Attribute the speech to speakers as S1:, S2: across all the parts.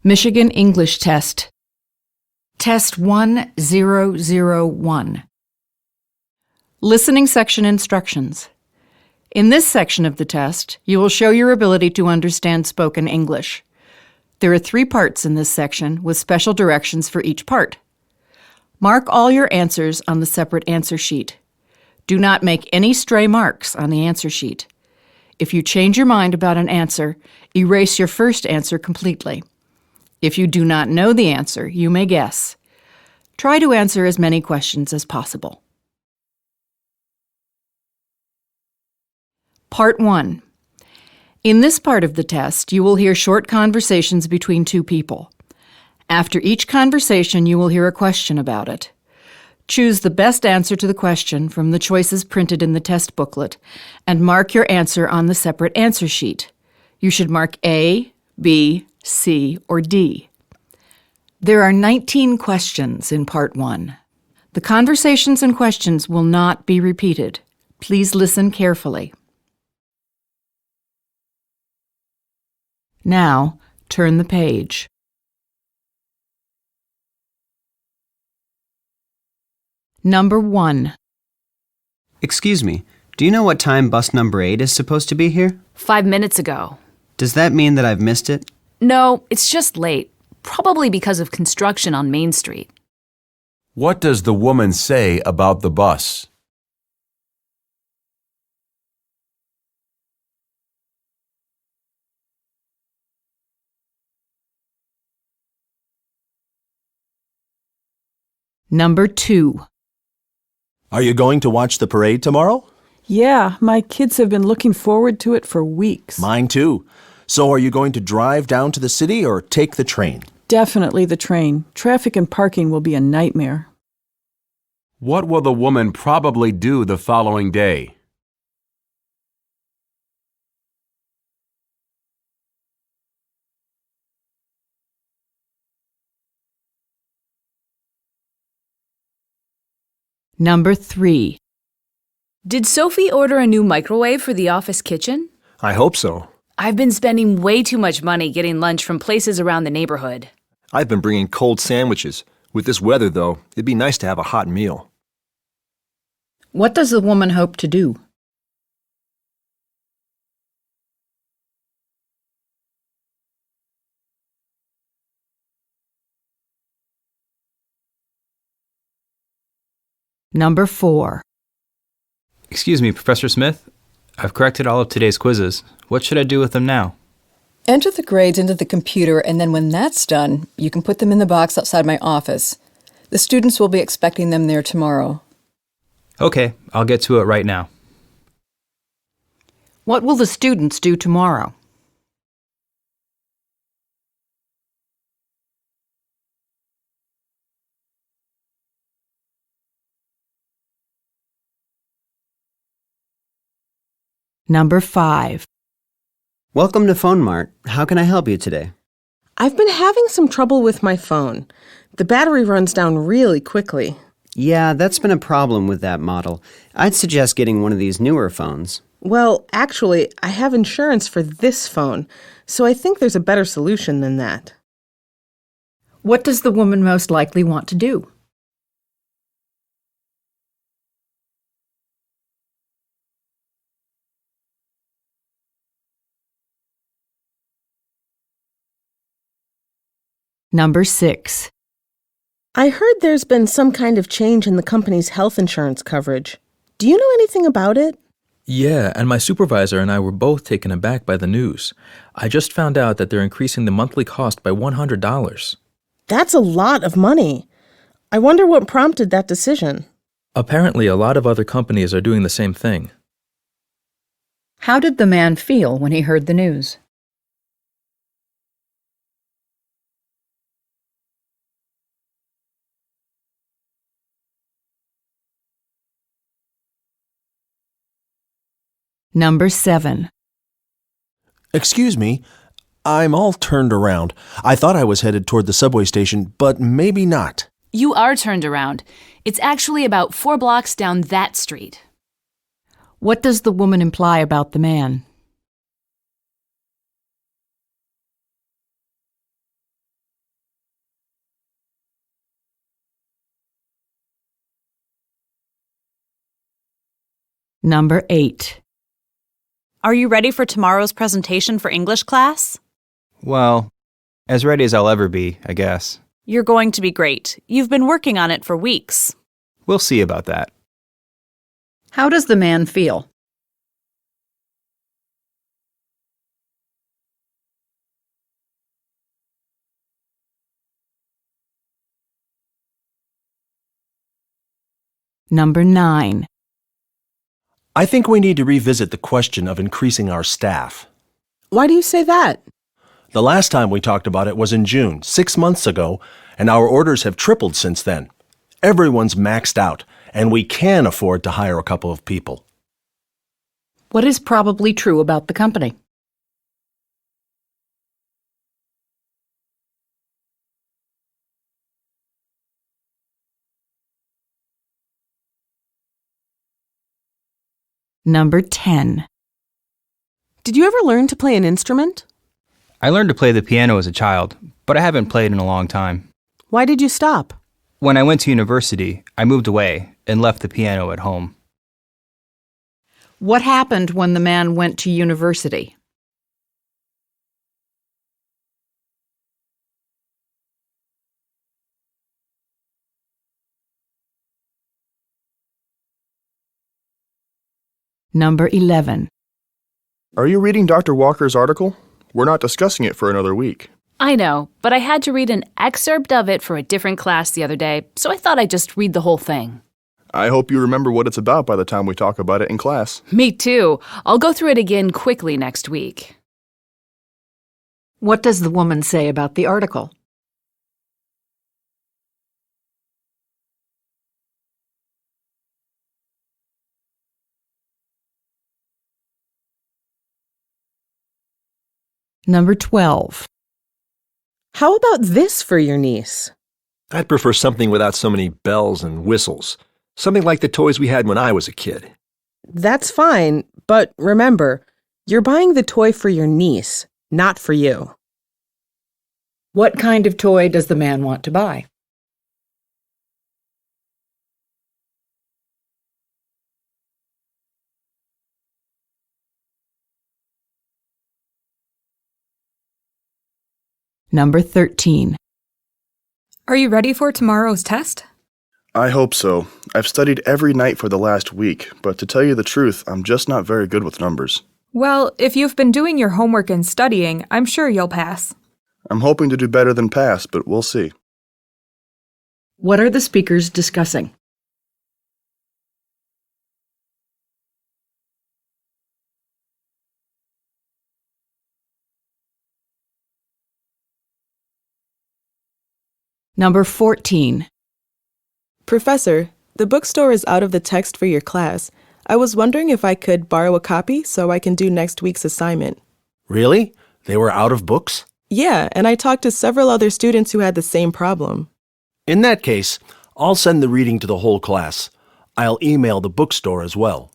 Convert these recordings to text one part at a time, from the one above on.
S1: Michigan English Test. Test 1001. Listening section instructions. In this section of the test, you will show your ability to understand spoken English. There are 3 parts in this section with special directions for each part. Mark all your answers on the separate answer sheet. Do not make any stray marks on the answer sheet. If you change your mind about an answer, erase your first answer completely. If you do not know the answer, you may guess. Try to answer as many questions as possible. Part 1. In this part of the test, you will hear short conversations between 2 people. After each conversation, you will hear a question about it. Choose the best answer to the question from the choices printed in the test booklet and mark your answer on the separate answer sheet. You should mark A, B, C, or D. There are 19 questions in Part 1. The conversations and questions will not be repeated. Please listen carefully. Now, turn the page. Number 1.
S2: Excuse me, do you know what time bus number 8 is supposed to be here?
S3: 5 minutes ago.
S2: Does that mean that I've missed it?
S3: No, it's just late. Probably because of construction on Main Street.
S4: What does the woman say about the bus?
S1: Number 2.
S5: Are you going to watch the parade tomorrow?
S6: Yeah, my kids have been looking forward to it for weeks.
S5: Mine too. So are you going to drive down to the city or take the train?
S6: Definitely the train. Traffic and parking will be a nightmare.
S4: What will the woman probably do the following day?
S1: Number 3.
S3: Did Sophie order a new microwave for the office kitchen?
S7: I hope so.
S3: I've been spending way too much money getting lunch from places around the neighborhood.
S7: I've been bringing cold sandwiches. With this weather, though, it'd be nice to have a hot meal.
S1: What does the woman hope to do? Number 4.
S8: Excuse me, Professor Smith. I've corrected all of today's quizzes. What should I do with them now?
S9: Enter the grades into the computer, and then when that's done, you can put them in the box outside my office. The students will be expecting them there tomorrow.
S8: Okay, I'll get to it right now.
S1: What will the students do tomorrow? Number 5.
S2: Welcome to Phone Mart. How can I help you today?
S10: I've been having some trouble with my phone. The battery runs down really quickly.
S2: Yeah, that's been a problem with that model. I'd suggest getting one of these newer phones.
S10: Well, actually, I have insurance for this phone, so I think there's a better solution than that.
S1: What does the woman most likely want to do? Number 6.
S10: I heard there's been some kind of change in the company's health insurance coverage. Do you know anything about it?
S11: Yeah, and my supervisor and I were both taken aback by the news. I just found out that they're increasing the monthly cost by $100.
S10: That's a lot of money. I wonder what prompted that decision.
S11: Apparently, a lot of other companies are doing the same thing.
S1: How did the man feel when he heard the news? Number 7.
S5: Excuse me, I'm all turned around. I thought I was headed toward the subway station, but maybe not.
S3: You are turned around. It's actually about 4 blocks down that street.
S1: What does the woman imply about the man? Number 8.
S12: Are you ready for tomorrow's presentation for English class?
S8: Well, as ready as I'll ever be, I guess.
S12: You're going to be great. You've been working on it for weeks.
S8: We'll see about that.
S1: How does the man feel? Number 9.
S5: I think we need to revisit the question of increasing our staff.
S10: Why do you say that?
S5: The last time we talked about it was in June, 6 months ago, and our orders have tripled since then. Everyone's maxed out, and we can afford to hire a couple of people.
S1: What is probably true about the company? Number 10.
S6: Did you ever learn to play an instrument?
S8: I learned to play the piano as a child, but I haven't played in a long time.
S6: Why did you stop?
S8: When I went to university, I moved away and left the piano at home.
S1: What happened when the man went to university? Number 11.
S13: Are you reading Dr. Walker's article? We're not discussing it for another week.
S3: I know, but I had to read an excerpt of it for a different class the other day, so I thought I'd just read the whole thing.
S13: I hope you remember what it's about by the time we talk about it in class.
S3: Me too. I'll go through it again quickly next week.
S1: What does the woman say about the article? Number 12.
S10: How about this for your niece?
S7: I'd prefer something without so many bells and whistles. Something like the toys we had when I was a kid.
S10: That's fine, but remember, you're buying the toy for your niece, not for you.
S1: What kind of toy does the man want to buy? Number 13.
S14: Are you ready for tomorrow's test?
S13: I hope so. I've studied every night for the last week, but to tell you the truth, I'm just not very good with numbers.
S14: Well, if you've been doing your homework and studying, I'm sure you'll pass.
S13: I'm hoping to do better than pass, but we'll see.
S1: What are the speakers discussing? Number 14.
S6: Professor, the bookstore is out of the text for your class. I was wondering if I could borrow a copy so I can do next week's assignment.
S5: Really? They were out of books?
S6: Yeah, and I talked to several other students who had the same problem.
S5: In that case, I'll send the reading to the whole class. I'll email the bookstore as well.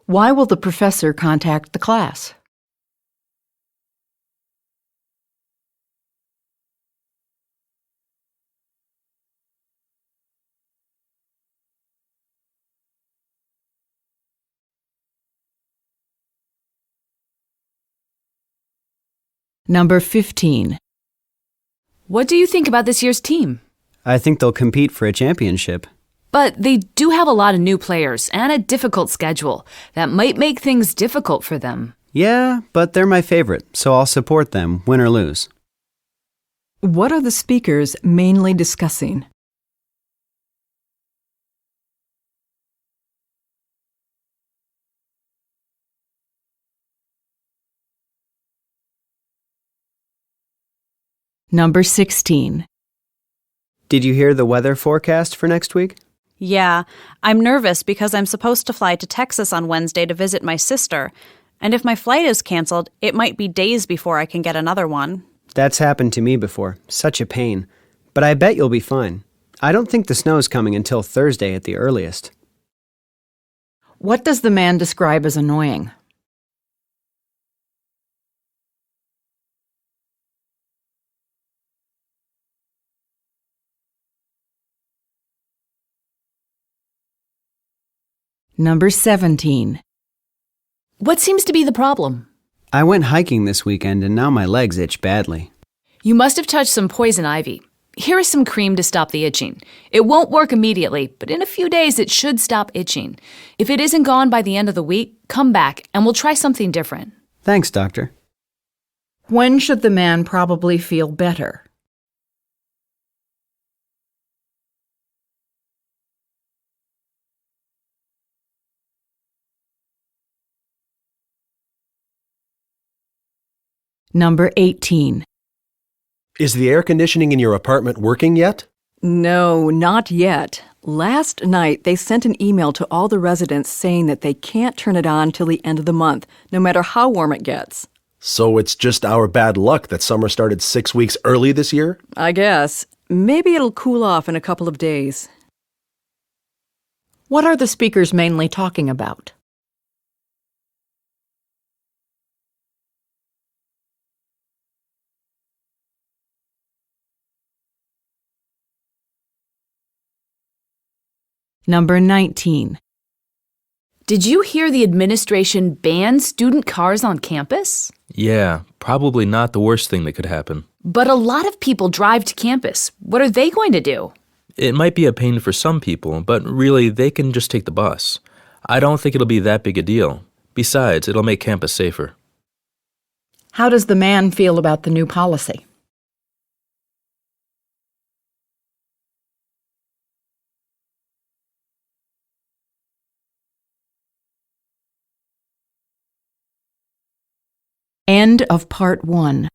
S1: Why will the professor contact the class? Number 15.
S3: What do you think about this year's team?
S2: I think they'll compete for a championship.
S3: But they do have a lot of new players and a difficult schedule. That might make things difficult for them.
S2: Yeah, but they're my favorite, so I'll support them, win or lose.
S6: What are the speakers mainly discussing?
S1: Number 16.
S2: Did you hear the weather forecast for next week?
S12: Yeah, I'm nervous because I'm supposed to fly to Texas on Wednesday to visit my sister. And if my flight is canceled, it might be days before I can get another one.
S2: That's happened to me before. Such a pain. But I bet you'll be fine. I don't think the snow's coming until Thursday at the earliest.
S1: What does the man describe as annoying? Number 17.
S3: What seems to be the problem?
S2: I went hiking this weekend and now my legs itch badly.
S3: You must have touched some poison ivy. Here is some cream to stop the itching. It won't work immediately, but in a few days it should stop itching. If it isn't gone by the end of the week, come back and we'll try something different.
S2: Thanks, doctor.
S1: When should the man probably feel better? Number 18.
S5: Is the air conditioning in your apartment working yet?
S9: No, not yet. Last night, they sent an email to all the residents saying that they can't turn it on till the end of the month, no matter how warm it gets.
S5: So it's just our bad luck that summer started 6 weeks early this year?
S9: I guess. Maybe it'll cool off in a couple of days.
S1: What are the speakers mainly talking about? Number 19.
S3: Did you hear the administration banned student cars on campus?
S11: Yeah, probably not the worst thing that could happen.
S3: But a lot of people drive to campus. What are they going to do?
S11: It might be a pain for some people, but really they can just take the bus. I don't think it'll be that big a deal. Besides, it'll make campus safer.
S1: How does the man feel about the new policy? End of Part 1.